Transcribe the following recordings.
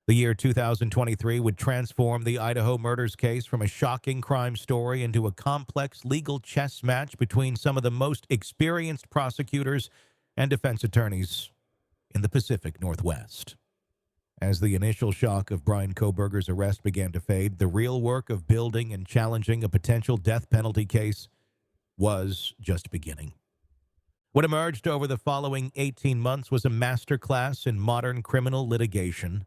The year 2023 would transform the Idaho murders case from a shocking crime story into a complex legal chess match between some of the most experienced prosecutors and defense attorneys in the Pacific Northwest. As the initial shock of Bryan Kohberger's arrest began to fade, the real work of building and challenging a potential death penalty case was just beginning. What emerged over the following 18 months was a masterclass in modern criminal litigation,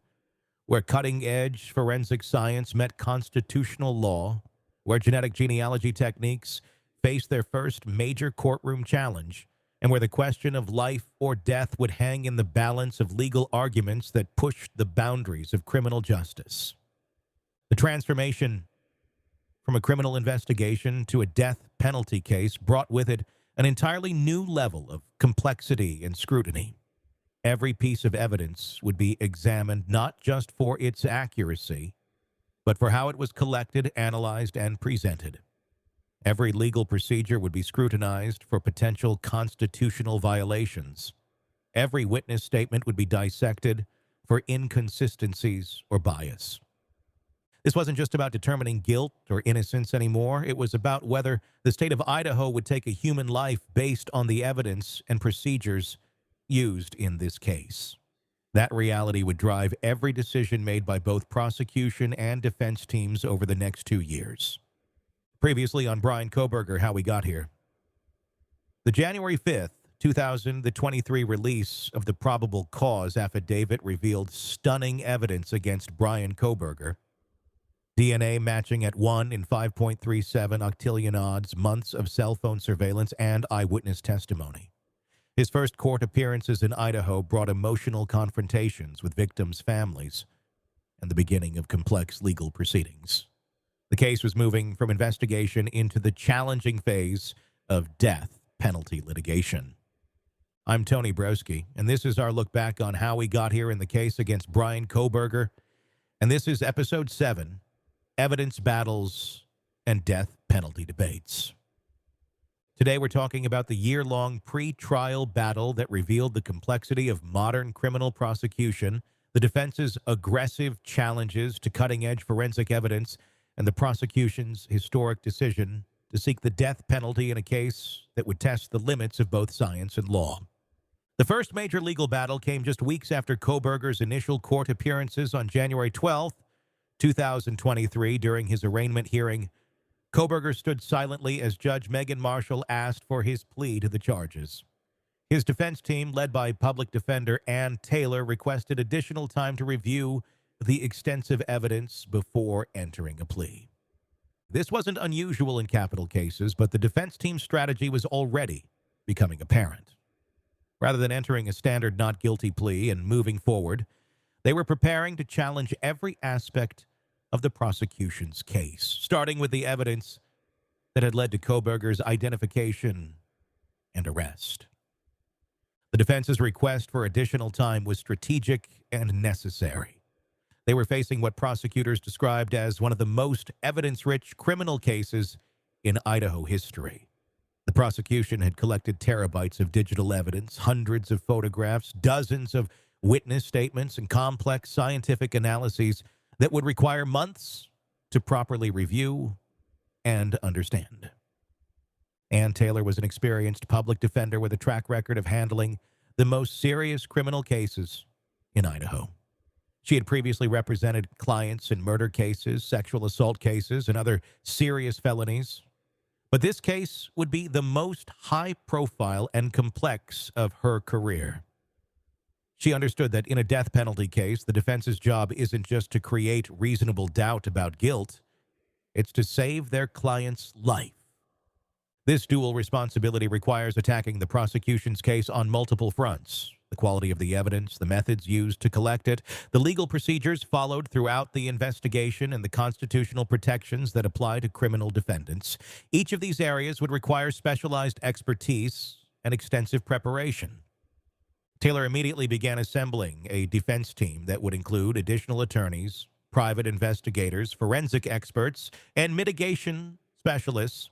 where cutting-edge forensic science met constitutional law, where genetic genealogy techniques faced their first major courtroom challenge, and where the question of life or death would hang in the balance of legal arguments that pushed the boundaries of criminal justice. The transformation from a criminal investigation to a death penalty case brought with it an entirely new level of complexity and scrutiny. Every piece of evidence would be examined not just for its accuracy, but for how it was collected, analyzed, and presented. Every legal procedure would be scrutinized for potential constitutional violations. Every witness statement would be dissected for inconsistencies or bias. This wasn't just about determining guilt or innocence anymore. It was about whether the state of Idaho would take a human life based on the evidence and procedures used in this case. That reality would drive every decision made by both prosecution and defense teams over the next 2 years. Previously on Bryan Kohberger, How We Got Here. The January 5th, 2023 release of the probable cause affidavit revealed stunning evidence against Bryan Kohberger. DNA matching at 1 in 5.37 octillion odds, months of cell phone surveillance, and eyewitness testimony. His first court appearances in Idaho brought emotional confrontations with victims' families and the beginning of complex legal proceedings. The case was moving from investigation into the challenging phase of death penalty litigation. I'm Tony Broski, and this is our look back on how we got here in the case against Bryan Kohberger, and this is Episode 7, Evidence Battles and Death Penalty Debates. Today we're talking about the year-long pre-trial battle that revealed the complexity of modern criminal prosecution, the defense's aggressive challenges to cutting-edge forensic evidence, and the prosecution's historic decision to seek the death penalty in a case that would test the limits of both science and law. The first major legal battle came just weeks after Kohberger's initial court appearances on January 12, 2023. During his arraignment hearing, Kohberger stood silently as Judge Megan Marshall asked for his plea to the charges. His defense team, led by public defender Ann Taylor, requested additional time to review the extensive evidence before entering a plea. This wasn't unusual in capital cases, but the defense team's strategy was already becoming apparent. Rather than entering a standard not guilty plea and moving forward, they were preparing to challenge every aspect of the prosecution's case, starting with the evidence that had led to Kohberger's identification and arrest. The defense's request for additional time was strategic and necessary. They were facing what prosecutors described as one of the most evidence-rich criminal cases in Idaho history. The prosecution had collected terabytes of digital evidence, hundreds of photographs, dozens of witness statements, and complex scientific analyses that would require months to properly review and understand. Ann Taylor was an experienced public defender with a track record of handling the most serious criminal cases in Idaho. She had previously represented clients in murder cases, sexual assault cases, and other serious felonies. But this case would be the most high-profile and complex of her career. She understood that in a death penalty case, the defense's job isn't just to create reasonable doubt about guilt, it's to save their client's life. This dual responsibility requires attacking the prosecution's case on multiple fronts: the quality of the evidence, the methods used to collect it, the legal procedures followed throughout the investigation, and the constitutional protections that apply to criminal defendants. Each of these areas would require specialized expertise and extensive preparation. Taylor immediately began assembling a defense team that would include additional attorneys, private investigators, forensic experts, and mitigation specialists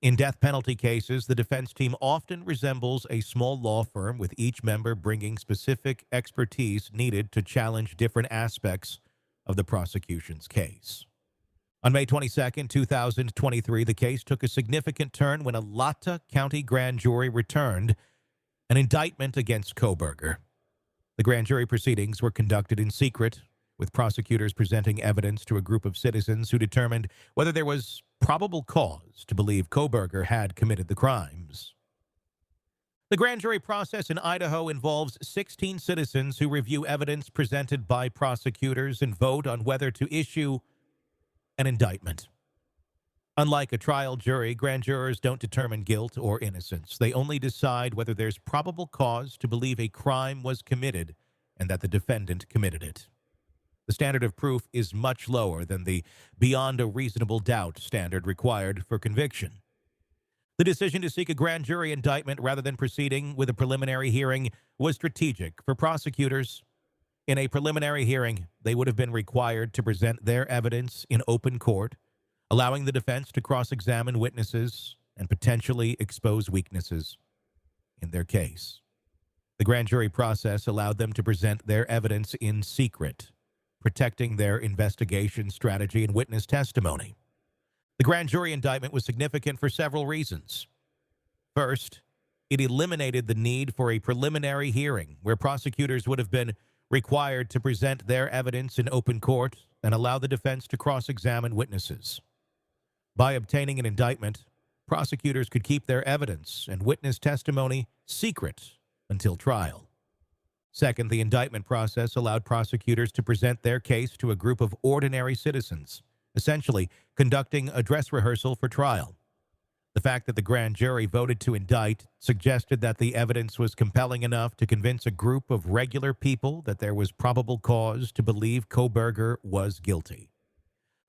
In death penalty cases, the defense team often resembles a small law firm, with each member bringing specific expertise needed to challenge different aspects of the prosecution's case. On May 22, 2023, the case took a significant turn when a Latah County grand jury returned an indictment against Kohberger. The grand jury proceedings were conducted in secret, with prosecutors presenting evidence to a group of citizens who determined whether there was probable cause to believe Kohberger had committed the crimes. The grand jury process in Idaho involves 16 citizens who review evidence presented by prosecutors and vote on whether to issue an indictment. Unlike a trial jury, grand jurors don't determine guilt or innocence. They only decide whether there's probable cause to believe a crime was committed and that the defendant committed it. The standard of proof is much lower than the beyond a reasonable doubt standard required for conviction. The decision to seek a grand jury indictment rather than proceeding with a preliminary hearing was strategic for prosecutors. In a preliminary hearing, they would have been required to present their evidence in open court, allowing the defense to cross-examine witnesses and potentially expose weaknesses in their case. The grand jury process allowed them to present their evidence in secret, protecting their investigation strategy and witness testimony. The grand jury indictment was significant for several reasons. First, it eliminated the need for a preliminary hearing where prosecutors would have been required to present their evidence in open court and allow the defense to cross-examine witnesses. By obtaining an indictment, prosecutors could keep their evidence and witness testimony secret until trial. Second, the indictment process allowed prosecutors to present their case to a group of ordinary citizens, essentially conducting a dress rehearsal for trial. The fact that the grand jury voted to indict suggested that the evidence was compelling enough to convince a group of regular people that there was probable cause to believe Kohberger was guilty.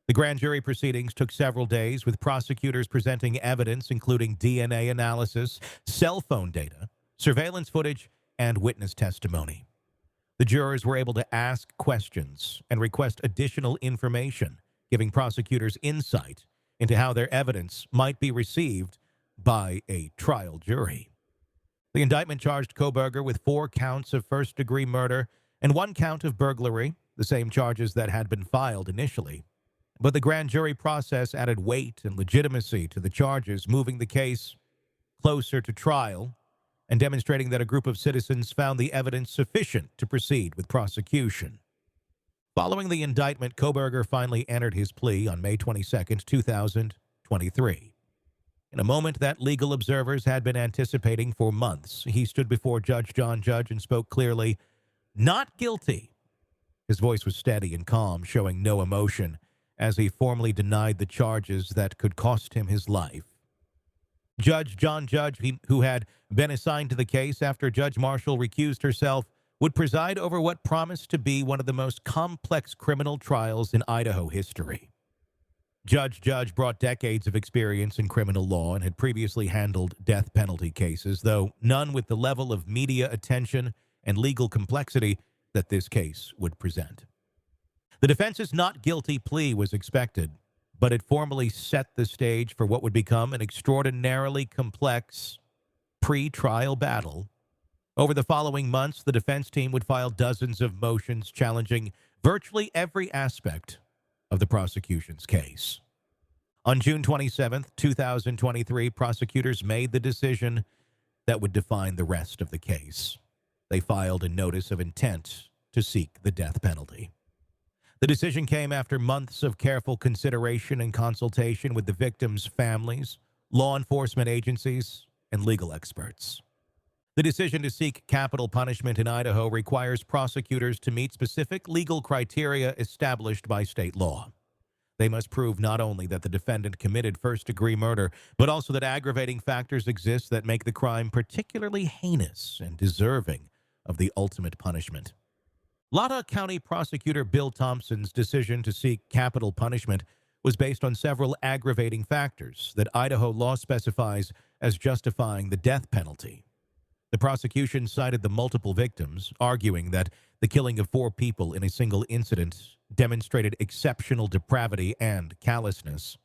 The grand jury proceedings took several days, with prosecutors presenting evidence including DNA analysis, cell phone data, surveillance footage, and witness testimony. The jurors were able to ask questions and request additional information, giving prosecutors insight into how their evidence might be received by a trial jury. The indictment charged Kohberger with 4 counts of first-degree murder and 1 count of burglary, the same charges that had been filed initially. But the grand jury process added weight and legitimacy to the charges, moving the case closer to trial and demonstrating that a group of citizens found the evidence sufficient to proceed with prosecution. Following the indictment, Kohberger finally entered his plea on May 22, 2023. In a moment that legal observers had been anticipating for months, he stood before Judge John Judge and spoke clearly, "Not guilty." His voice was steady and calm, showing no emotion, as he formally denied the charges that could cost him his life. Judge John Judge, who had been assigned to the case after Judge Marshall recused herself, would preside over what promised to be one of the most complex criminal trials in Idaho history. Judge Judge brought decades of experience in criminal law and had previously handled death penalty cases, though none with the level of media attention and legal complexity that this case would present. The defense's not guilty plea was expected, but it formally set the stage for what would become an extraordinarily complex pre-trial battle. Over the following months, the defense team would file dozens of motions challenging virtually every aspect of the prosecution's case. On June 27, 2023, prosecutors made the decision that would define the rest of the case. They filed a notice of intent to seek the death penalty. The decision came after months of careful consideration and consultation with the victims' families, law enforcement agencies, and legal experts. The decision to seek capital punishment in Idaho requires prosecutors to meet specific legal criteria established by state law. They must prove not only that the defendant committed first-degree murder, but also that aggravating factors exist that make the crime particularly heinous and deserving of the ultimate punishment. Latah County Prosecutor Bill Thompson's decision to seek capital punishment was based on several aggravating factors that Idaho law specifies as justifying the death penalty. The prosecution cited the multiple victims, arguing that the killing of 4 people in a single incident demonstrated exceptional depravity and callousness.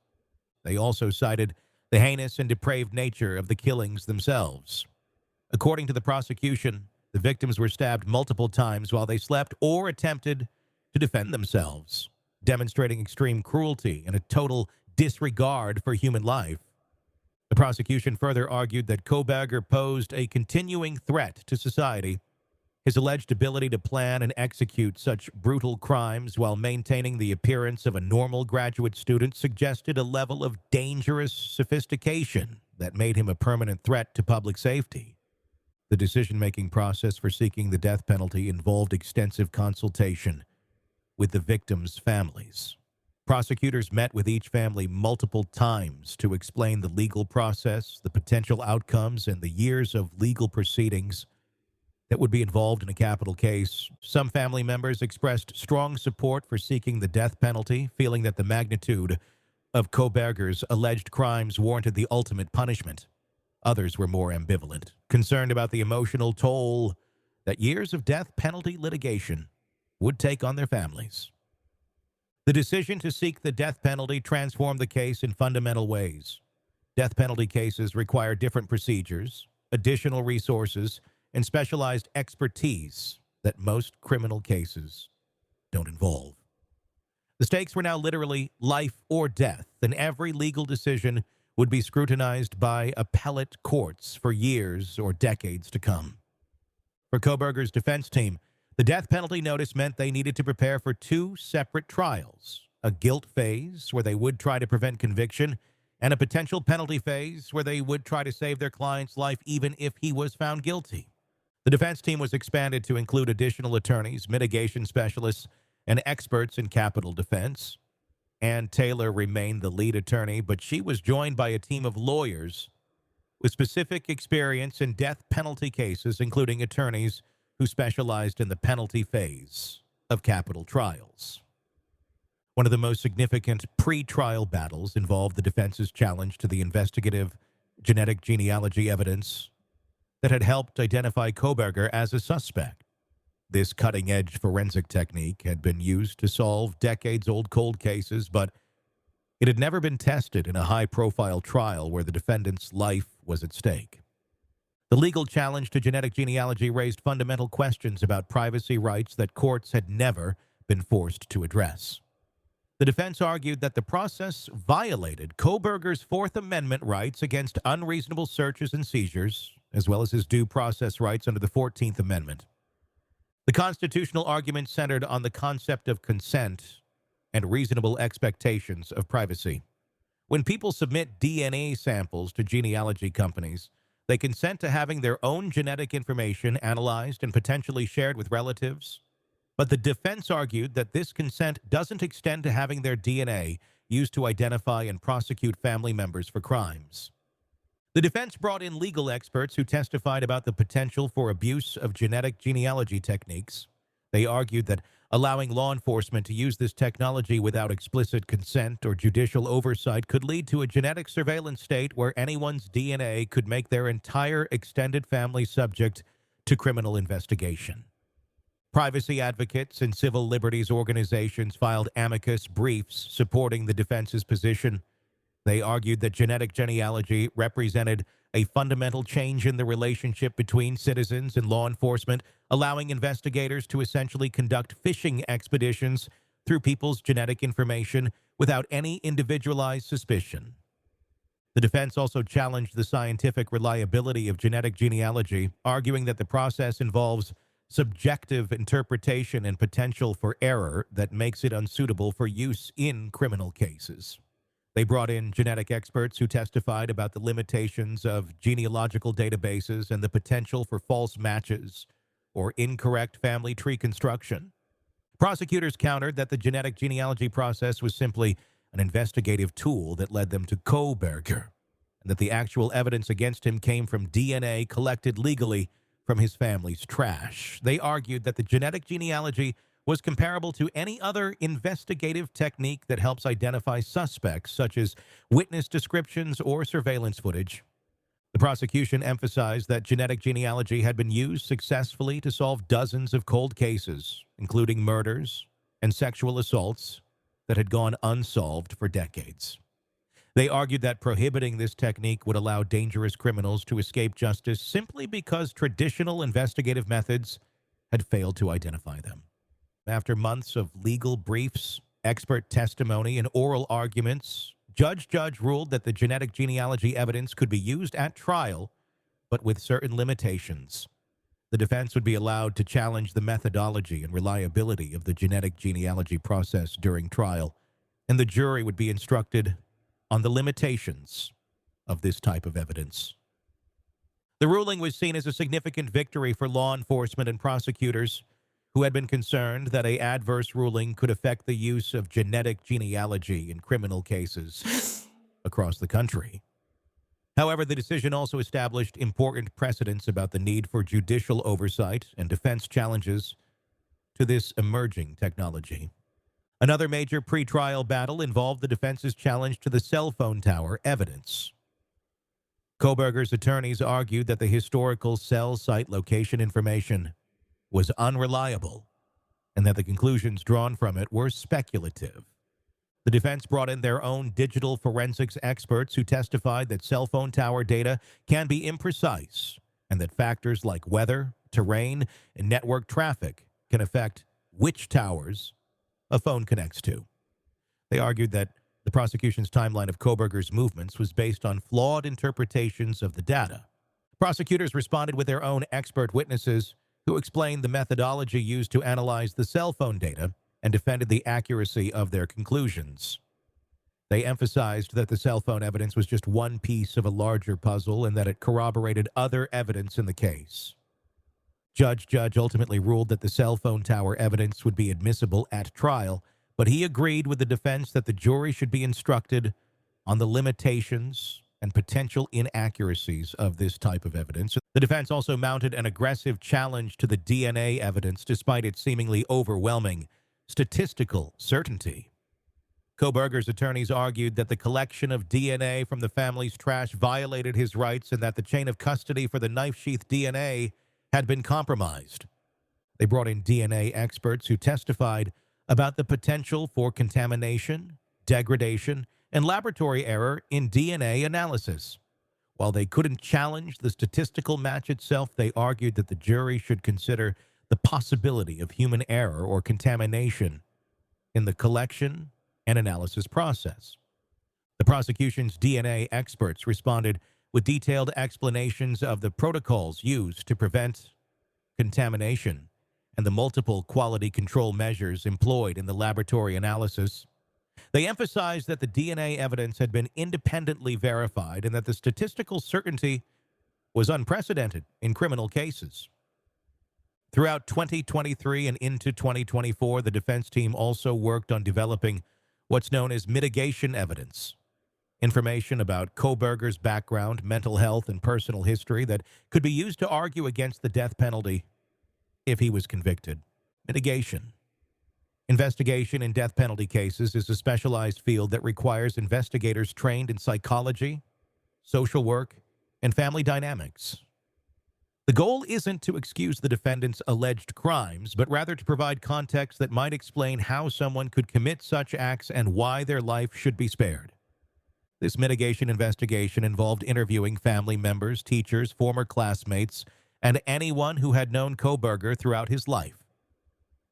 They also cited the heinous and depraved nature of the killings themselves. According to the prosecution, the victims were stabbed multiple times while they slept or attempted to defend themselves, demonstrating extreme cruelty and a total disregard for human life. The prosecution further argued that Kohberger posed a continuing threat to society. His alleged ability to plan and execute such brutal crimes while maintaining the appearance of a normal graduate student suggested a level of dangerous sophistication that made him a permanent threat to public safety. The decision-making process for seeking the death penalty involved extensive consultation with the victims' families. Prosecutors met with each family multiple times to explain the legal process, the potential outcomes, and the years of legal proceedings that would be involved in a capital case. Some family members expressed strong support for seeking the death penalty, feeling that the magnitude of Kohberger's alleged crimes warranted the ultimate punishment. Others were more ambivalent, concerned about the emotional toll that years of death penalty litigation would take on their families. The decision to seek the death penalty transformed the case in fundamental ways. Death penalty cases require different procedures, additional resources, and specialized expertise that most criminal cases don't involve. The stakes were now literally life or death, and every legal decision would be scrutinized by appellate courts for years or decades to come. For Kohberger's defense team, the death penalty notice meant they needed to prepare for two separate trials, a guilt phase where they would try to prevent conviction, and a potential penalty phase where they would try to save their client's life even if he was found guilty. The defense team was expanded to include additional attorneys, mitigation specialists, and experts in capital defense. Ann Taylor remained the lead attorney, but she was joined by a team of lawyers with specific experience in death penalty cases, including attorneys who specialized in the penalty phase of capital trials. One of the most significant pre-trial battles involved the defense's challenge to the investigative genetic genealogy evidence that had helped identify Kohberger as a suspect. This cutting-edge forensic technique had been used to solve decades-old cold cases, but it had never been tested in a high-profile trial where the defendant's life was at stake. The legal challenge to genetic genealogy raised fundamental questions about privacy rights that courts had never been forced to address. The defense argued that the process violated Kohberger's Fourth Amendment rights against unreasonable searches and seizures, as well as his due process rights under the 14th Amendment. The constitutional argument centered on the concept of consent and reasonable expectations of privacy. When people submit DNA samples to genealogy companies, they consent to having their own genetic information analyzed and potentially shared with relatives. But the defense argued that this consent doesn't extend to having their DNA used to identify and prosecute family members for crimes. The defense brought in legal experts who testified about the potential for abuse of genetic genealogy techniques. They argued that allowing law enforcement to use this technology without explicit consent or judicial oversight could lead to a genetic surveillance state where anyone's DNA could make their entire extended family subject to criminal investigation. Privacy advocates and civil liberties organizations filed amicus briefs supporting the defense's position. They argued that genetic genealogy represented a fundamental change in the relationship between citizens and law enforcement, allowing investigators to essentially conduct fishing expeditions through people's genetic information without any individualized suspicion. The defense also challenged the scientific reliability of genetic genealogy, arguing that the process involves subjective interpretation and potential for error that makes it unsuitable for use in criminal cases. They brought in genetic experts who testified about the limitations of genealogical databases and the potential for false matches or incorrect family tree construction. Prosecutors countered that the genetic genealogy process was simply an investigative tool that led them to Kohberger, and that the actual evidence against him came from DNA collected legally from his family's trash. They argued that the genetic genealogy was comparable to any other investigative technique that helps identify suspects, such as witness descriptions or surveillance footage. The prosecution emphasized that genetic genealogy had been used successfully to solve dozens of cold cases, including murders and sexual assaults that had gone unsolved for decades. They argued that prohibiting this technique would allow dangerous criminals to escape justice simply because traditional investigative methods had failed to identify them. After months of legal briefs, expert testimony, and oral arguments, Judge ruled that the genetic genealogy evidence could be used at trial, but with certain limitations. The defense would be allowed to challenge the methodology and reliability of the genetic genealogy process during trial, and the jury would be instructed on the limitations of this type of evidence. The ruling was seen as a significant victory for law enforcement and prosecutors who had been concerned that an adverse ruling could affect the use of genetic genealogy in criminal cases across the country. However, the decision also established important precedents about the need for judicial oversight and defense challenges to this emerging technology. Another major pretrial battle involved the defense's challenge to the cell phone tower evidence. Kohberger's attorneys argued that the historical cell site location information was unreliable and that the conclusions drawn from it were speculative. The defense brought in their own digital forensics experts who testified that cell phone tower data can be imprecise and that factors like weather, terrain, and network traffic can affect which towers a phone connects to. They argued that the prosecution's timeline of Kohberger's movements was based on flawed interpretations of the data. Prosecutors responded with their own expert witnesses who explained the methodology used to analyze the cell phone data and defended the accuracy of their conclusions. They emphasized that the cell phone evidence was just one piece of a larger puzzle and that it corroborated other evidence in the case. Judge ultimately ruled that the cell phone tower evidence would be admissible at trial, but he agreed with the defense that the jury should be instructed on the limitations and potential inaccuracies of this type of evidence. The defense also mounted an aggressive challenge to the DNA evidence despite its seemingly overwhelming statistical certainty. Kohberger's attorneys argued that the collection of DNA from the family's trash violated his rights and that the chain of custody for the knife sheath DNA had been compromised. They brought in DNA experts who testified about the potential for contamination, degradation, and laboratory error in DNA analysis. While they couldn't challenge the statistical match itself, they argued that the jury should consider the possibility of human error or contamination in the collection and analysis process. The prosecution's DNA experts responded with detailed explanations of the protocols used to prevent contamination and the multiple quality control measures employed in the laboratory analysis. They emphasized that the DNA evidence had been independently verified and that the statistical certainty was unprecedented in criminal cases. Throughout 2023 and into 2024, the defense team also worked on developing what's known as mitigation evidence, information about Kohberger's background, mental health, and personal history that could be used to argue against the death penalty if he was convicted. Mitigation. Investigation in death penalty cases is a specialized field that requires investigators trained in psychology, social work, and family dynamics. The goal isn't to excuse the defendant's alleged crimes, but rather to provide context that might explain how someone could commit such acts and why their life should be spared. This mitigation investigation involved interviewing family members, teachers, former classmates, and anyone who had known Kohberger throughout his life.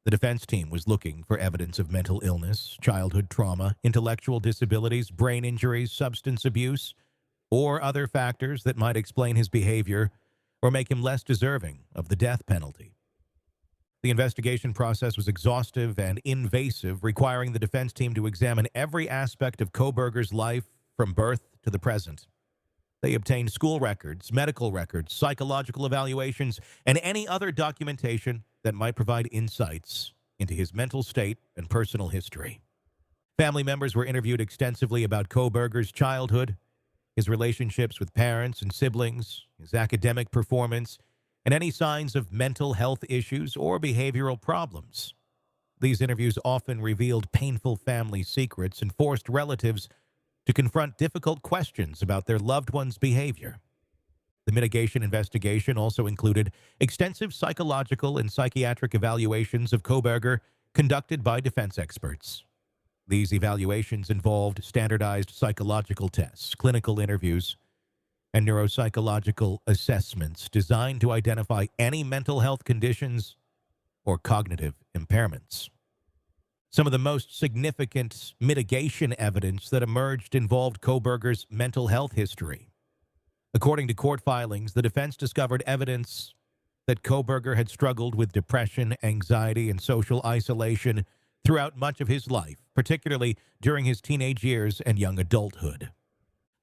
The defense team was looking for evidence of mental illness, childhood trauma, intellectual disabilities, brain injuries, substance abuse, or other factors that might explain his behavior or make him less deserving of the death penalty. The investigation process was exhaustive and invasive, requiring the defense team to examine every aspect of Kohberger's life from birth to the present. They obtained school records, medical records, psychological evaluations, and any other documentation that might provide insights into his mental state and personal history. Family members were interviewed extensively about Kohberger's childhood, his relationships with parents and siblings, his academic performance, and any signs of mental health issues or behavioral problems. These interviews often revealed painful family secrets and forced relatives to confront difficult questions about their loved one's behavior. The mitigation investigation also included extensive psychological and psychiatric evaluations of Kohberger conducted by defense experts. These evaluations involved standardized psychological tests, clinical interviews, and neuropsychological assessments designed to identify any mental health conditions or cognitive impairments. Some of the most significant mitigation evidence that emerged involved Kohberger's mental health history. According to court filings, the defense discovered evidence that Kohberger had struggled with depression, anxiety, and social isolation throughout much of his life, particularly during his teenage years and young adulthood.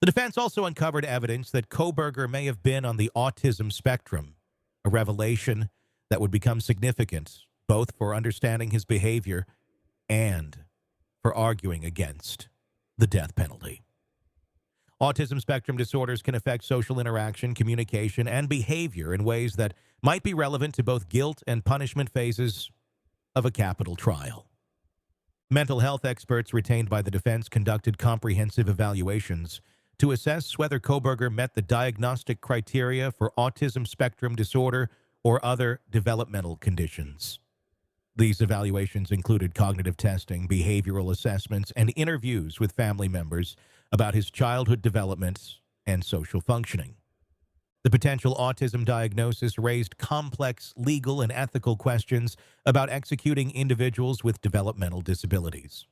The defense also uncovered evidence that Kohberger may have been on the autism spectrum, a revelation that would become significant both for understanding his behavior and for arguing against the death penalty. Autism spectrum disorders can affect social interaction, communication, and behavior in ways that might be relevant to both guilt and punishment phases of a capital trial. Mental health experts retained by the defense conducted comprehensive evaluations to assess whether Kohberger met the diagnostic criteria for autism spectrum disorder or other developmental conditions. These evaluations included cognitive testing, behavioral assessments, and interviews with family members about his childhood development and social functioning. The potential autism diagnosis raised complex legal and ethical questions about executing individuals with developmental disabilities.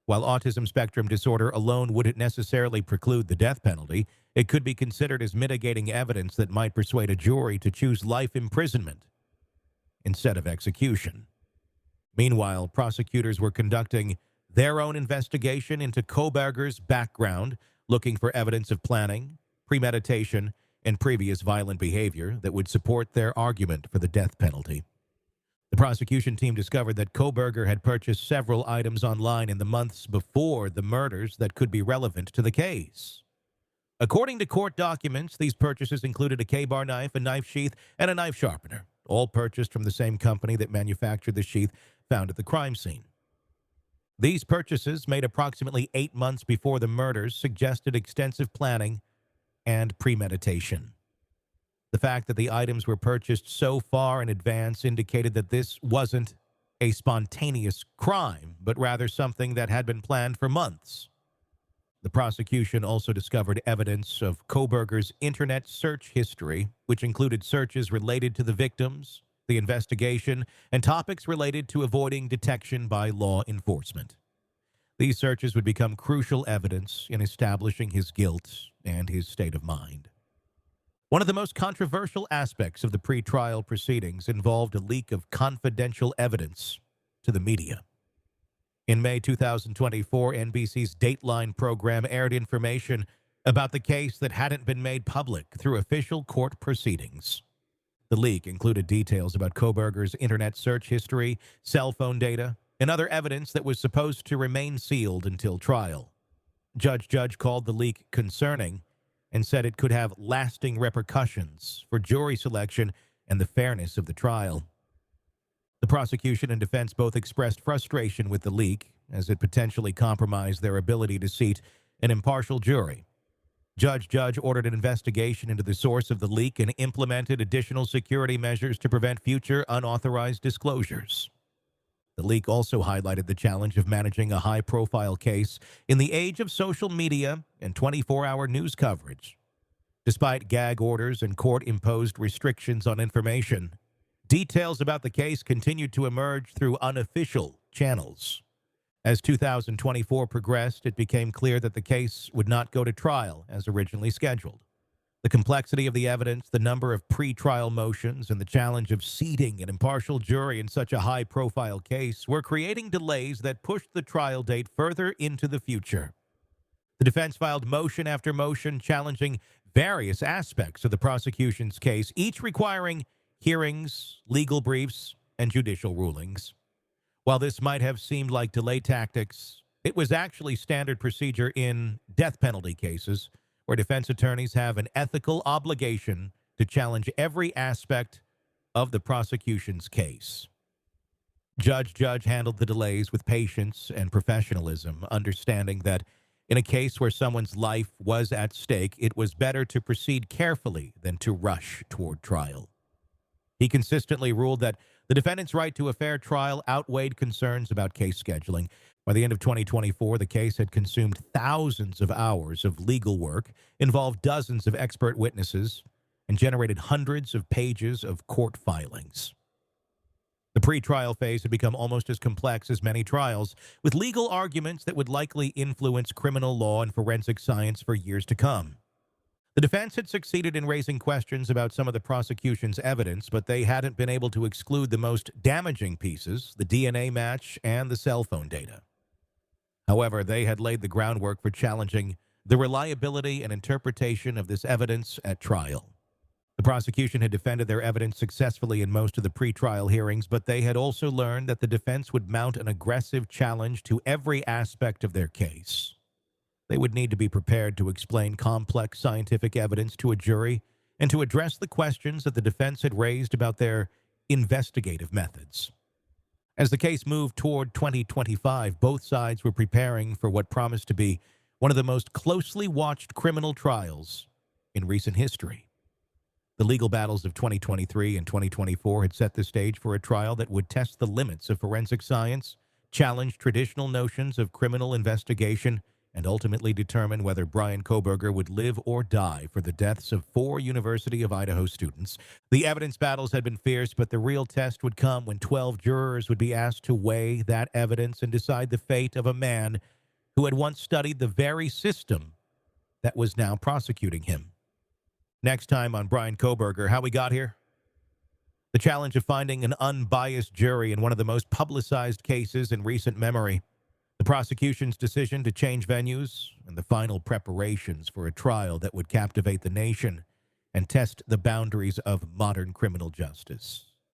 While autism spectrum disorder alone wouldn't necessarily preclude the death penalty, it could be considered as mitigating evidence that might persuade a jury to choose life imprisonment instead of execution. Meanwhile, prosecutors were conducting their own investigation into Kohberger's background, looking for evidence of planning, premeditation, and previous violent behavior that would support their argument for the death penalty. The prosecution team discovered that Kohberger had purchased several items online in the months before the murders that could be relevant to the case. According to court documents, these purchases included a K-bar knife, a knife sheath, and a knife sharpener, all purchased from the same company that manufactured the sheath found at the crime scene. These purchases, made approximately 8 months before the murders, suggested extensive planning and premeditation. The fact that the items were purchased so far in advance indicated that this wasn't a spontaneous crime, but rather something that had been planned for months. The prosecution also discovered evidence of Kohberger's internet search history, which included searches related to the victims, the investigation, and topics related to avoiding detection by law enforcement. These searches would become crucial evidence in establishing his guilt and his state of mind. One of the most controversial aspects of the pretrial proceedings involved a leak of confidential evidence to the media. In May 2024, NBC's Dateline program aired information about the case that hadn't been made public through official court proceedings. The leak included details about Kohberger's internet search history, cell phone data, and other evidence that was supposed to remain sealed until trial. Judge called the leak concerning and said it could have lasting repercussions for jury selection and the fairness of the trial. The prosecution and defense both expressed frustration with the leak, as it potentially compromised their ability to seat an impartial jury. Judge ordered an investigation into the source of the leak and implemented additional security measures to prevent future unauthorized disclosures. The leak also highlighted the challenge of managing a high-profile case in the age of social media and 24-hour news coverage. Despite gag orders and court-imposed restrictions on information, details about the case continued to emerge through unofficial channels. As 2024 progressed, it became clear that the case would not go to trial as originally scheduled. The complexity of the evidence, the number of pre-trial motions, and the challenge of seating an impartial jury in such a high-profile case were creating delays that pushed the trial date further into the future. The defense filed motion after motion challenging various aspects of the prosecution's case, each requiring hearings, legal briefs, and judicial rulings. While this might have seemed like delay tactics, it was actually standard procedure in death penalty cases, where defense attorneys have an ethical obligation to challenge every aspect of the prosecution's case. Judge handled the delays with patience and professionalism, understanding that in a case where someone's life was at stake, it was better to proceed carefully than to rush toward trial. He consistently ruled that the defendant's right to a fair trial outweighed concerns about case scheduling. By the end of 2024, the case had consumed thousands of hours of legal work, involved dozens of expert witnesses, and generated hundreds of pages of court filings. The pretrial phase had become almost as complex as many trials, with legal arguments that would likely influence criminal law and forensic science for years to come. The defense had succeeded in raising questions about some of the prosecution's evidence, but they hadn't been able to exclude the most damaging pieces, the DNA match and the cell phone data. However, they had laid the groundwork for challenging the reliability and interpretation of this evidence at trial. The prosecution had defended their evidence successfully in most of the pretrial hearings, but they had also learned that the defense would mount an aggressive challenge to every aspect of their case. They would need to be prepared to explain complex scientific evidence to a jury and to address the questions that the defense had raised about their investigative methods. As the case moved toward 2025, both sides were preparing for what promised to be one of the most closely watched criminal trials in recent history. The legal battles of 2023 and 2024 had set the stage for a trial that would test the limits of forensic science, challenge traditional notions of criminal investigation, and ultimately determine whether Bryan Kohberger would live or die for the deaths of 4 University of Idaho students. The evidence battles had been fierce, but the real test would come when 12 jurors would be asked to weigh that evidence and decide the fate of a man who had once studied the very system that was now prosecuting him. Next time on Bryan Kohberger, how we got here? The challenge of finding an unbiased jury in one of the most publicized cases in recent memory. The prosecution's decision to change venues, and the final preparations for a trial that would captivate the nation and test the boundaries of modern criminal justice.